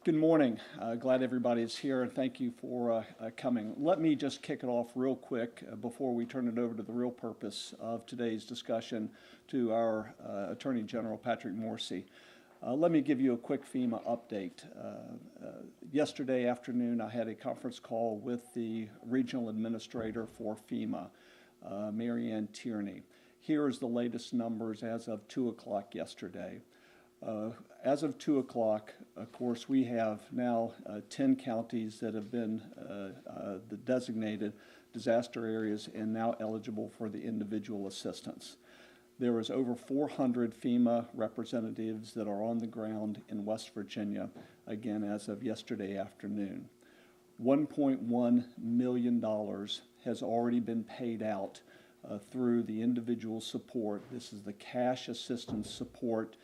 Good morning. Glad everybody is here, and thank you for coming. Let me just kick it off real quick before we turn it over to the real purpose of today's discussion to our Attorney General, Patrick Morrisey. Let me give you a quick FEMA update. Yesterday afternoon, I had a conference call with the Regional Administrator for FEMA, Mary Ann Tierney. Here is the latest numbers as of 2 o'clock yesterday. As of 2 o'clock, of course, we have now 10 counties that have been the designated disaster areas and now eligible for the individual assistance. There is over 400 FEMA representatives that are on the ground in West Virginia, again, as of yesterday afternoon. $1.1 million has already been paid out through the individual support. This is the cash assistance support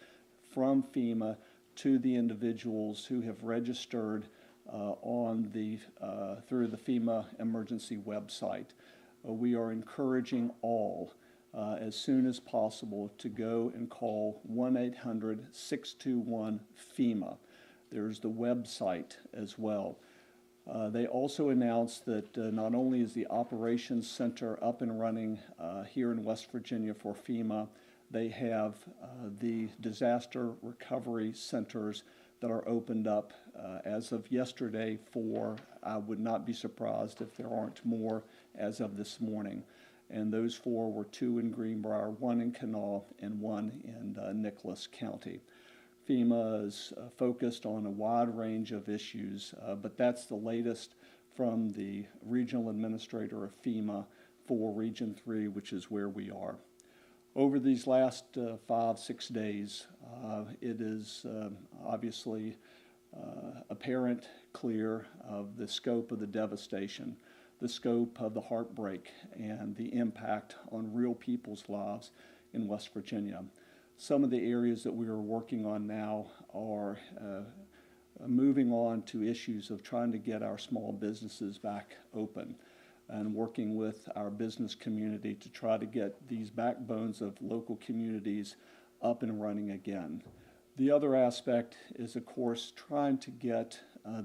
from FEMA to the individuals who have registered through the FEMA emergency website. We are encouraging all as soon as possible to go and call 1-800-621-FEMA. There's the website as well. They also announced that not only is the operations center up and running here in West Virginia for FEMA, they have the disaster recovery centers that are opened up as of yesterday I would not be surprised if there aren't more as of this morning. And those four were 2 in Greenbrier, 1 in Kanawha, and 1 in Nicholas County. FEMA is focused on a wide range of issues, but that's the latest from the Regional Administrator of FEMA for Region 3, which is where we are. Over these last 5-6 days, it is obviously apparent, clear of the scope of the devastation, the scope of the heartbreak, and the impact on real people's lives in West Virginia. Some of the areas that we are working on now are moving on to issues of trying to get our small businesses back open, and working with our business community to try to get these backbones of local communities up and running again. The other aspect is, of course, trying to get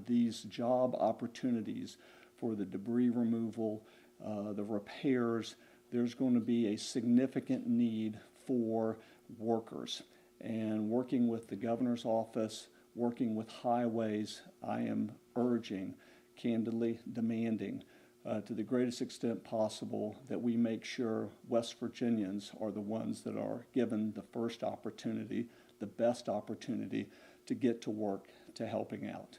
these job opportunities for the debris removal, the repairs. There's going to be a significant need for workers. And working with the governor's office, working with highways, I am urging, candidly demanding, to the greatest extent possible, that we make sure West Virginians are the ones that are given the first opportunity, the best opportunity to get to work, to helping out.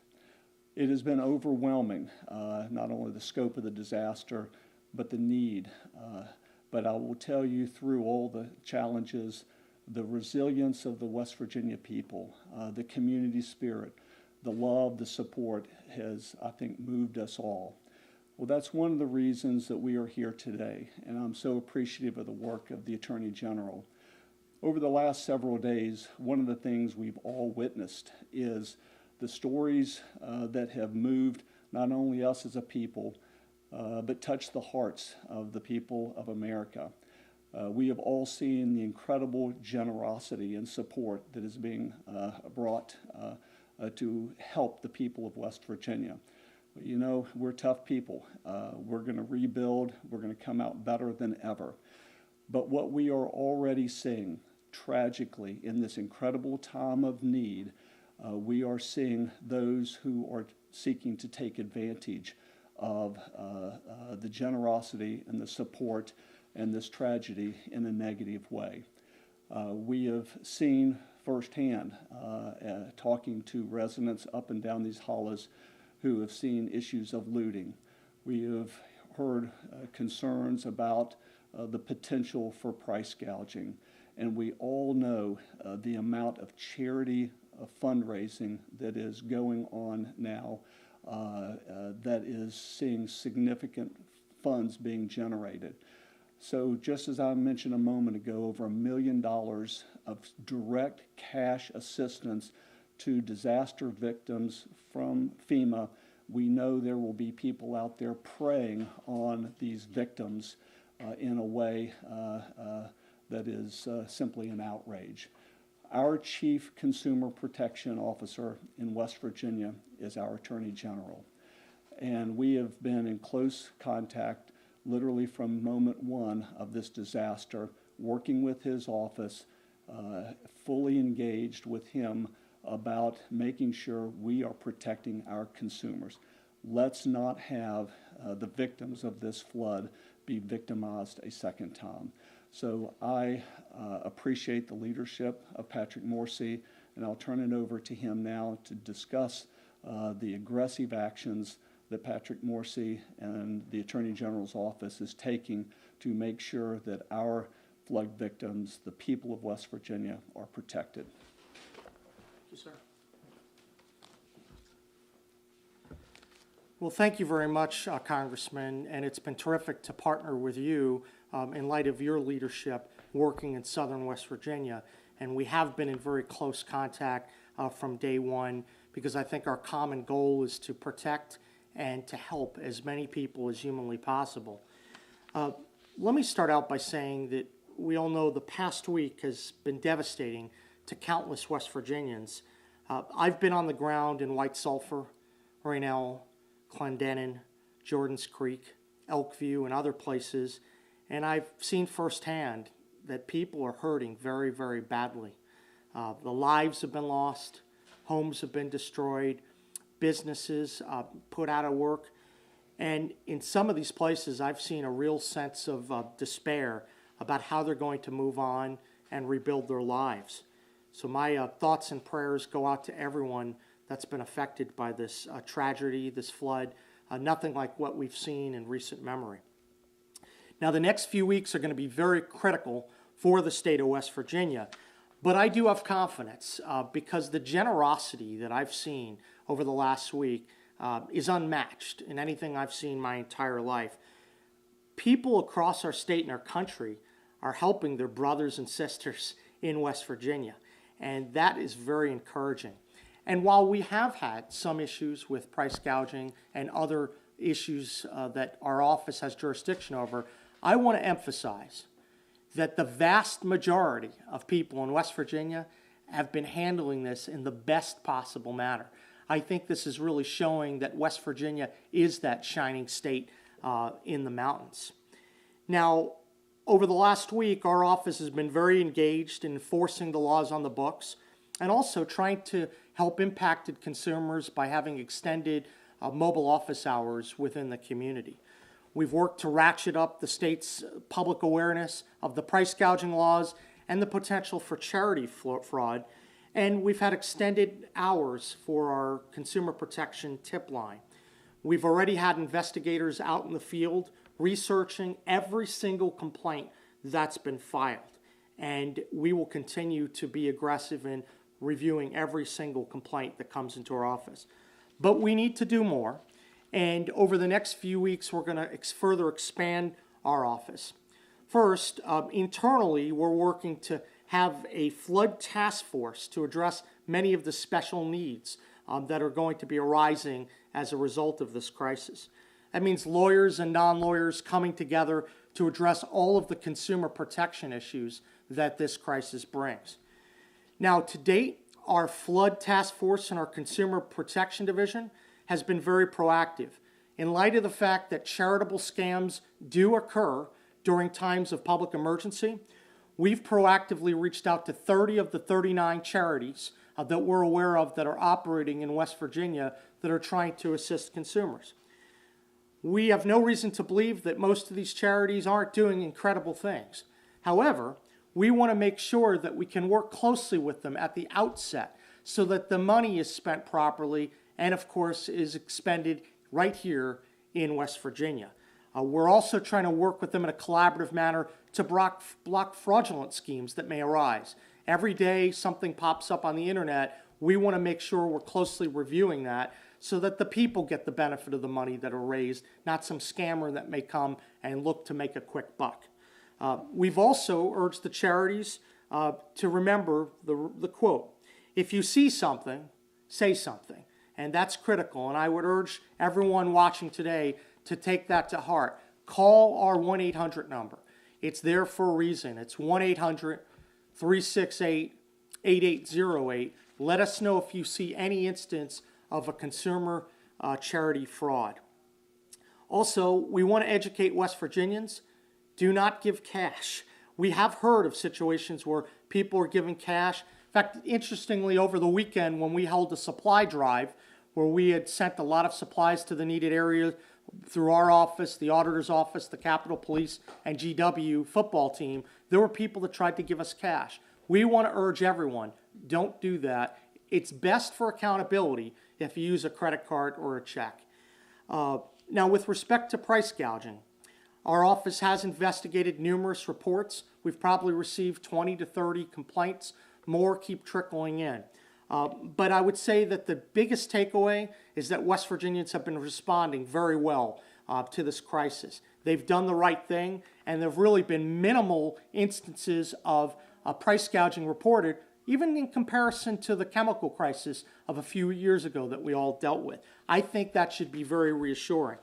It has been overwhelming, not only the scope of the disaster, but the need. But I will tell you, through all the challenges, the resilience of the West Virginia people, the community spirit, the love, the support has, I think, moved us all. Well, that's one of the reasons that we are here today, and I'm so appreciative of the work of the Attorney General. Over the last several days, one of the things we've all witnessed is the stories that have moved not only us as a people, but touched the hearts of the people of America. We have all seen the incredible generosity and support that is being brought to help the people of West Virginia. You know, we're tough people. We're going to rebuild. We're going to come out better than ever. But what we are already seeing, tragically, in this incredible time of need, we are seeing those who are seeking to take advantage of the generosity and the support and this tragedy in a negative way. We have seen firsthand, talking to residents up and down these hollows, who have seen issues of looting. We have heard concerns about the potential for price gouging, and we all know the amount of charity fundraising that is going on now that is seeing significant funds being generated. So just as I mentioned a moment ago, over $1 million of direct cash assistance to disaster victims from FEMA. We know there will be people out there preying on these victims in a way that is simply an outrage. Our Chief Consumer Protection Officer in West Virginia is our Attorney General. And we have been in close contact literally from moment one of this disaster, working with his office, fully engaged with him about making sure we are protecting our consumers. Let's not have the victims of this flood be victimized a second time. So I appreciate the leadership of Patrick Morrisey, and I'll turn it over to him now to discuss the aggressive actions that Patrick Morrisey and the Attorney General's office is taking to make sure that our flood victims, the people of West Virginia, are protected. Thank you, sir. Well, thank you very much, Congressman, and it's been terrific to partner with you in light of your leadership working in southern West Virginia. And we have been in very close contact from day one, because I think our common goal is to protect and to help as many people as humanly possible. Let me start out by saying that we all know the past week has been devastating to countless West Virginians. I've been on the ground in White Sulphur, Rainelle, Clendenin, Jordan's Creek, Elkview, and other places, and I've seen firsthand that people are hurting very, very badly. The lives have been lost, homes have been destroyed, businesses put out of work, and in some of these places I've seen a real sense of despair about how they're going to move on and rebuild their lives. So my thoughts and prayers go out to everyone that's been affected by this tragedy, this flood, nothing like what we've seen in recent memory. Now, the next few weeks are going to be very critical for the state of West Virginia, but I do have confidence because the generosity that I've seen over the last week is unmatched in anything I've seen my entire life. People across our state and our country are helping their brothers and sisters in West Virginia, and that is very encouraging. And while we have had some issues with price gouging and other issues that our office has jurisdiction over, I want to emphasize that the vast majority of people in West Virginia have been handling this in the best possible manner. I think this is really showing that West Virginia is that shining state in the mountains. Now, over the last week, our office has been very engaged in enforcing the laws on the books and also trying to help impacted consumers by having extended mobile office hours within the community. We've worked to ratchet up the state's public awareness of the price gouging laws and the potential for charity fraud, and we've had extended hours for our consumer protection tip line. We've already had investigators out in the field researching every single complaint that's been filed, and we will continue to be aggressive in reviewing every single complaint that comes into our office. But we need to do more, and over the next few weeks we're going to further expand our office. First, internally we're working to have a flood task force to address many of the special needs that are going to be arising as a result of this crisis. That means lawyers and non-lawyers coming together to address all of the consumer protection issues that this crisis brings. Now, to date, our flood task force and our consumer protection division has been very proactive. In light of the fact that charitable scams do occur during times of public emergency, we've proactively reached out to 30 of the 39 charities that we're aware of that are operating in West Virginia that are trying to assist consumers. We have no reason to believe that most of these charities aren't doing incredible things. However, we want to make sure that we can work closely with them at the outset so that the money is spent properly and, of course, is expended right here in West Virginia. We're also trying to work with them in a collaborative manner to block fraudulent schemes that may arise. Every day something pops up on the internet, we want to make sure we're closely reviewing that so that the people get the benefit of the money that are raised, not some scammer that may come and look to make a quick buck. We've also urged the charities to remember the quote, "If you see something, say something." And that's critical, and I would urge everyone watching today to take that to heart. Call our 1-800 number. It's there for a reason. It's 1-800-368-8888. 8808. Let us know if you see any instance of a consumer charity fraud. Also, we want to educate West Virginians. Do not give cash. We have heard of situations where people are giving cash. In fact, interestingly, over the weekend when we held a supply drive where we had sent a lot of supplies to the needed area through our office, the auditor's office, the Capitol Police, and GW football team, there were people that tried to give us cash. We want to urge everyone, don't do that. It's best for accountability if you use a credit card or a check. Now, with respect to price gouging, our office has investigated numerous reports. We've probably received 20 to 30 complaints. More keep trickling in. But I would say that the biggest takeaway is that West Virginians have been responding very well to this crisis. They've done the right thing, and there have really been minimal instances of price gouging reported, even in comparison to the chemical crisis of a few years ago that we all dealt with. I think that should be very reassuring.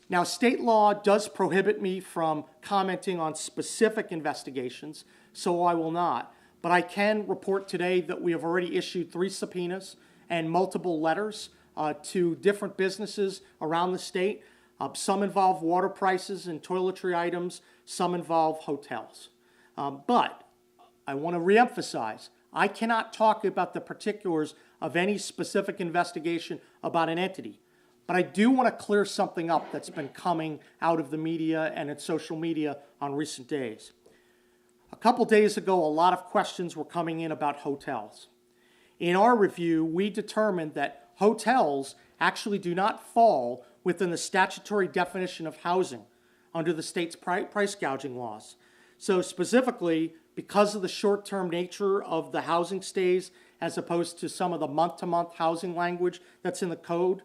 Now, state law does prohibit me from commenting on specific investigations, so I will not. But I can report today that we have already issued 3 subpoenas and multiple letters to different businesses around the state. Some involve water prices and toiletry items. Some involve hotels. But I want to reemphasize, I cannot talk about the particulars of any specific investigation about an entity. But I do want to clear something up that's been coming out of the media and in social media on recent days. A couple days ago, a lot of questions were coming in about hotels. In our review, we determined that hotels actually do not fall within the statutory definition of housing under the state's price gouging laws. So specifically, because of the short-term nature of the housing stays as opposed to some of the month-to-month housing language that's in the code,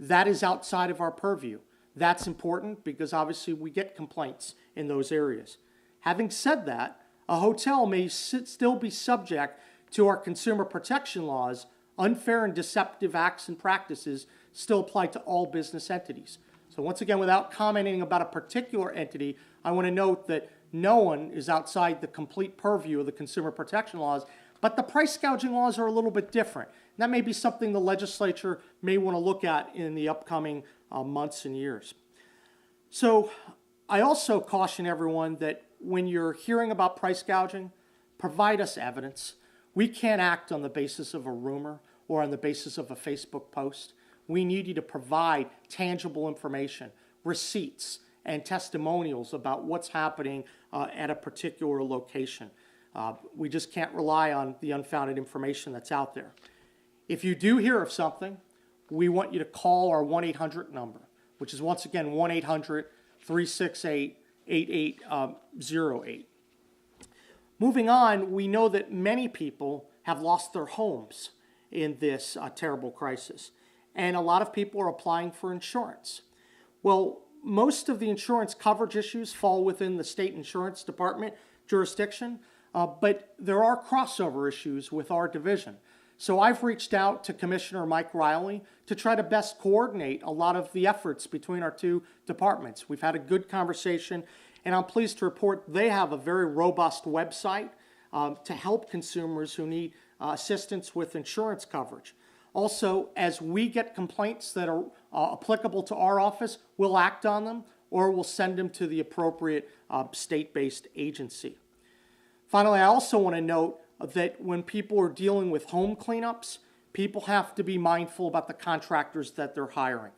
that is outside of our purview. That's important because obviously we get complaints in those areas. Having said that, a hotel may still be subject to our consumer protection laws. Unfair and deceptive acts and practices still apply to all business entities. So once again, without commenting about a particular entity, I want to note that no one is outside the complete purview of the consumer protection laws, but the price gouging laws are a little bit different. And that may be something the legislature may want to look at in the upcoming months and years. So I also caution everyone that when you're hearing about price gouging, provide us evidence. We can't act on the basis of a rumor or on the basis of a Facebook post. We need you to provide tangible information, receipts, and testimonials about what's happening at a particular location. We just can't rely on the unfounded information that's out there. If you do hear of something, we want you to call our 1-800 number, which is once again 1-800-368-8808. Moving on, we know that many people have lost their homes in this terrible crisis, and a lot of people are applying for insurance. Well, most of the insurance coverage issues fall within the state insurance department jurisdiction, but there are crossover issues with our division. So I've reached out to Commissioner Mike Riley to try to best coordinate a lot of the efforts between our two departments. We've had a good conversation, and I'm pleased to report they have a very robust website to help consumers who need assistance with insurance coverage. Also, as we get complaints that are applicable to our office, we'll act on them or we'll send them to the appropriate state-based agency. Finally, I also want to note that when people are dealing with home cleanups, people have to be mindful about the contractors that they're hiring.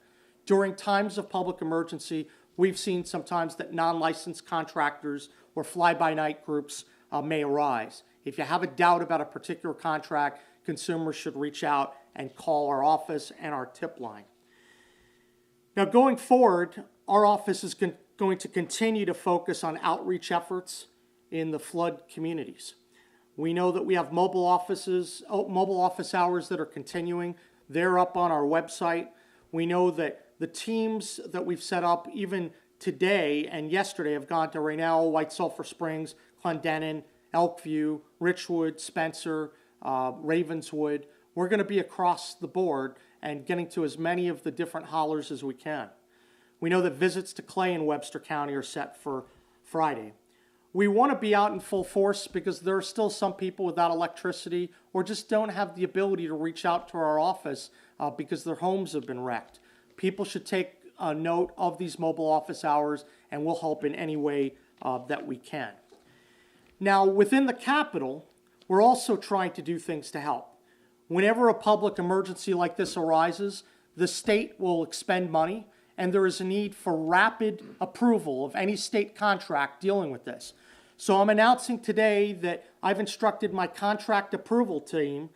During times of public emergency, we've seen sometimes that non-licensed contractors or fly-by-night groups may arise. If you have a doubt about a particular contract, consumers should reach out and call our office and our tip line. Now, going forward, our office is going to continue to focus on outreach efforts in the flood communities. We know that we have mobile office hours that are continuing. They're up on our website. We know that the teams that we've set up even today and yesterday have gone to Raynell, White Sulphur Springs, Clendenin, Elkview, Richwood, Spencer, Ravenswood. We're going to be across the board and getting to as many of the different hollers as we can. We know that visits to Clay and Webster County are set for Friday. We want to be out in full force because there are still some people without electricity or just don't have the ability to reach out to our office because their homes have been wrecked. People should take a note of these mobile office hours, and we'll help in any way that we can. Now, within the Capitol, we're also trying to do things to help. Whenever a public emergency like this arises, the state will expend money, and there is a need for rapid approval of any state contract dealing with this. So I'm announcing today that I've instructed my contract approval team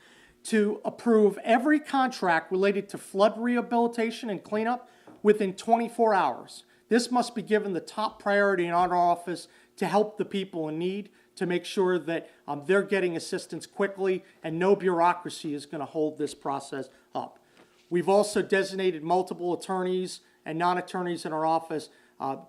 to approve every contract related to flood rehabilitation and cleanup within 24 hours. This must be given the top priority in our office to help the people in need, to make sure that they're getting assistance quickly and no bureaucracy is going to hold this process up. We've also designated multiple attorneys and non-attorneys in our office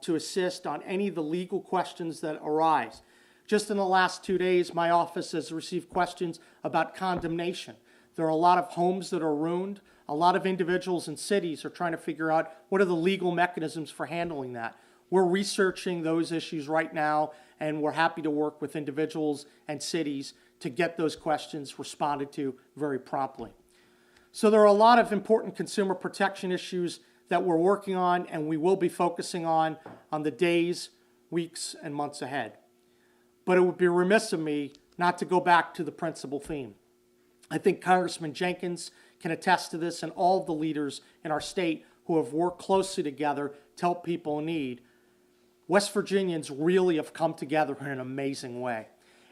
to assist on any of the legal questions that arise. Just in the last 2 days, my office has received questions about condemnation. There are a lot of homes that are ruined. A lot of individuals and cities are trying to figure out what are the legal mechanisms for handling that. We're researching those issues right now, and we're happy to work with individuals and cities to get those questions responded to very promptly. So there are a lot of important consumer protection issues that we're working on, and we will be focusing on the days, weeks, and months ahead. But it would be remiss of me not to go back to the principal theme. I think Congressman Jenkins can attest to this, and all of the leaders in our state who have worked closely together to help people in need. West Virginians really have come together in an amazing way.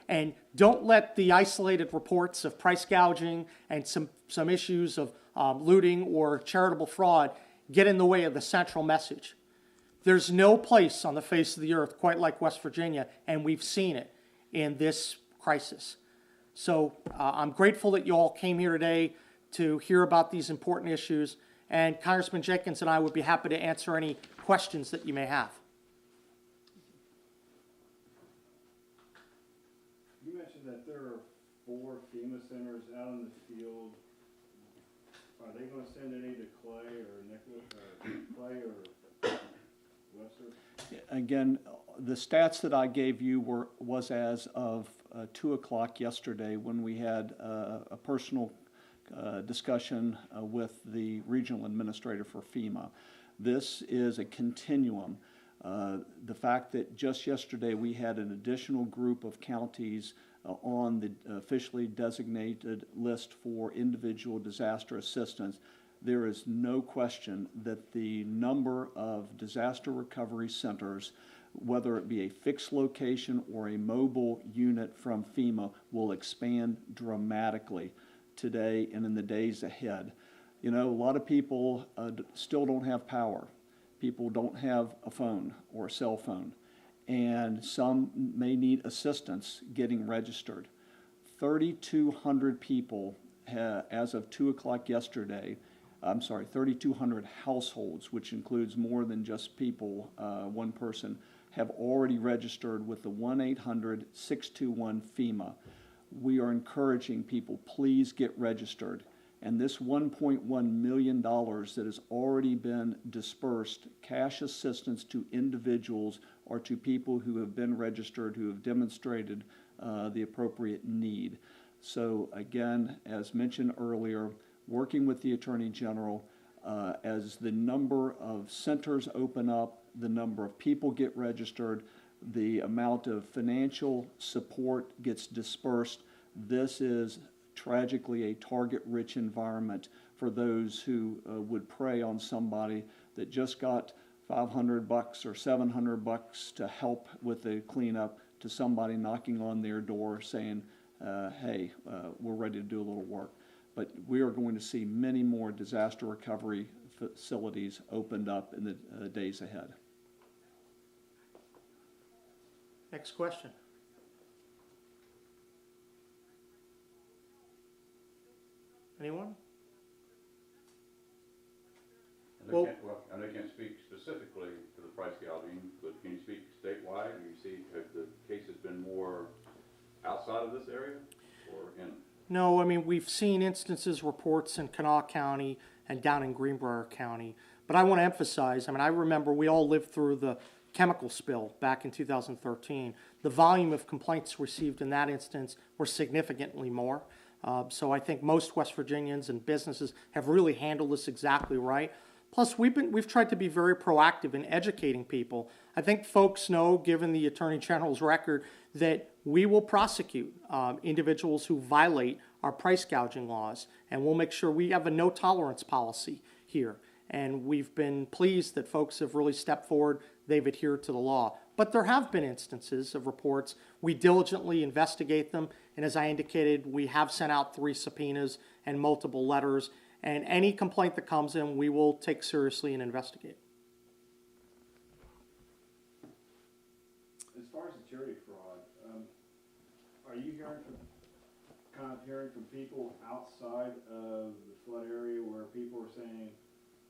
And don't let the isolated reports of price gouging and some issues of looting or charitable fraud get in the way of the central message. There's no place on the face of the earth quite like West Virginia, and we've seen it in this crisis. So I'm grateful that you all came here today to hear about these important issues, and Congressman Jenkins and I would be happy to answer any questions that you may have. You mentioned that there are 4 FEMA centers out in the field. Are they going to send any to Clay or Nicholas or Clay or Webster? Again, the stats that I gave you was as of 2 o'clock yesterday when we had a personal discussion with the regional administrator for FEMA. This is a continuum. The fact that just yesterday we had an additional group of counties on the officially designated list for individual disaster assistance, there is no question that the number of disaster recovery centers, whether it be a fixed location or a mobile unit from FEMA, will expand dramatically today and in the days ahead. You know, a lot of people still don't have power. People don't have a phone or a cell phone, and some may need assistance getting registered. 3,200 people, as of 2 o'clock yesterday, 3,200 households, which includes more than just people, one person, have already registered with the 1-800-621-FEMA. We are encouraging people, please get registered. And this $1.1 million that has already been dispersed, cash assistance to individuals or to people who have been registered, who have demonstrated the appropriate need. So again, as mentioned earlier, working with the Attorney General, as the number of centers open up, the number of people get registered, the amount of financial support gets dispersed, this is tragically a target-rich environment for those who would prey on somebody that just got $500 or $700 to help with the cleanup, to somebody knocking on their door saying, hey, we're ready to do a little work. But we are going to see many more disaster recovery facilities opened up in the days ahead. Next question. Anyone? I know you can't speak specifically to the price gouging, but can you speak statewide? Do you see, have the cases been more outside of this area or in? No, I mean, we've seen instances, reports in Kanawha County and down in Greenbrier County. But I want to emphasize, I mean, I remember we all lived through the chemical spill back in 2013, the volume of complaints received in that instance were significantly more. So I think most West Virginians and businesses have really handled this exactly right. Plus, we've tried to be very proactive in educating people. I think folks know, given the Attorney General's record, that we will prosecute individuals who violate our price gouging laws, and we'll make sure we have a no tolerance policy here. And we've been pleased that folks have really stepped forward. They've adhered to the law. But there have been instances of reports. We diligently investigate them, and as I indicated, we have sent out 3 subpoenas and multiple letters, and any complaint that comes in, we will take seriously and investigate. As far as the charity fraud, are you hearing from people outside of the flood area where people are saying,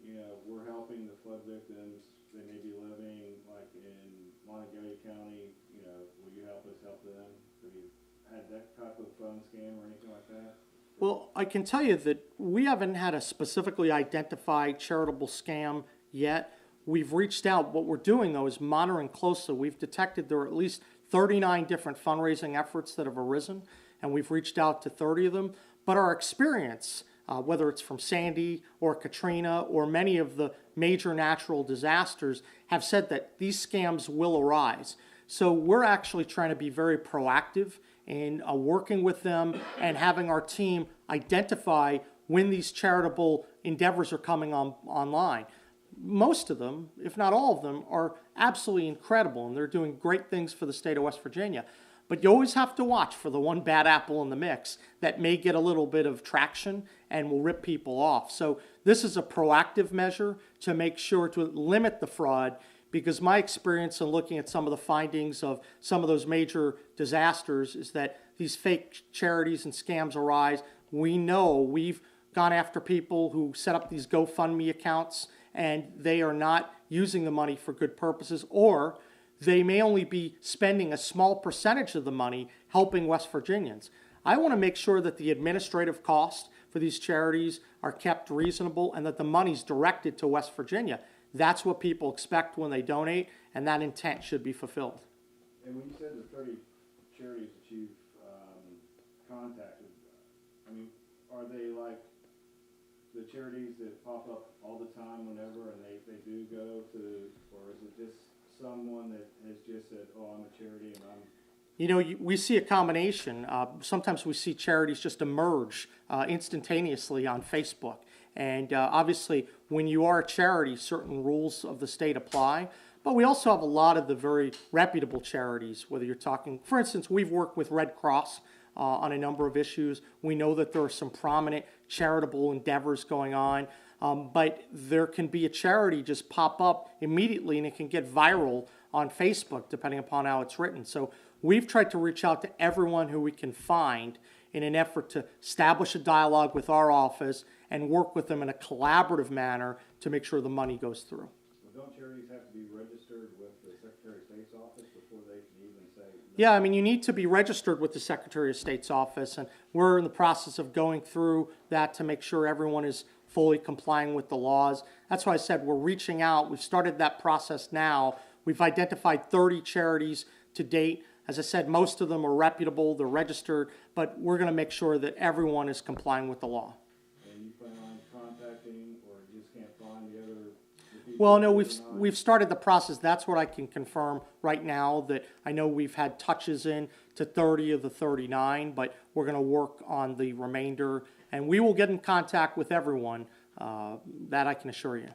you know, we're helping the flood victims, they may be living like in Montague County, you know, will you help us help them? Have you had that type of phone scam or anything like that? Well, I can tell you that we haven't had a specifically identified charitable scam yet. We've reached out. What we're doing, though, is monitoring closely. We've detected there are at least 39 different fundraising efforts that have arisen, and we've reached out to 30 of them. But our experience, whether it's from Sandy or Katrina or many of the major natural disasters, have said that these scams will arise. So we're actually trying to be very proactive in working with them and having our team identify when these charitable endeavors are coming online. Most of them, if not all of them, are absolutely incredible, and they're doing great things for the state of West Virginia. But you always have to watch for the one bad apple in the mix that may get a little bit of traction and will rip people off. So this is a proactive measure to make sure to limit the fraud, because my experience in looking at some of the findings of some of those major disasters is that these fake charities and scams arise. We know we've gone after people who set up these GoFundMe accounts and they are not using the money for good purposes, or they may only be spending a small percentage of the money helping West Virginians. I want to make sure that the administrative costs for these charities are kept reasonable and that the money's directed to West Virginia. That's what people expect when they donate, and that intent should be fulfilled. And when you said the 30 charities that you've contacted, I mean, are they like the charities that pop up all the time whenever and they do go to, or is it just someone that has just said, oh, I'm a charity and I'm... You know, we see a combination. Sometimes we see charities just emerge instantaneously on Facebook. And obviously, when you are a charity, certain rules of the state apply. But we also have a lot of the very reputable charities, whether you're talking, for instance, we've worked with Red Cross on a number of issues. We know that there are some prominent charitable endeavors going on. But there can be a charity just pop up immediately and it can get viral on Facebook depending upon how it's written. So we've tried to reach out to everyone who we can find in an effort to establish a dialogue with our office and work with them in a collaborative manner to make sure the money goes through. Well, don't charities have to be registered with the Secretary of State's office before they can even say... Yeah, I mean, you need to be registered with the Secretary of State's office, and we're in the process of going through that to make sure everyone is fully complying with the laws. That's why I said we're reaching out. We've started that process now. We've identified 30 charities to date. As I said, most of them are reputable, they're registered, but we're going to make sure that everyone is complying with the law. And you plan on contacting, or you just can't find the other... Well, no, we've started the process. That's what I can confirm right now, that I know we've had touches in to 30 of the 39, but we're going to work on the remainder, and we will get in contact with everyone. That I can assure you.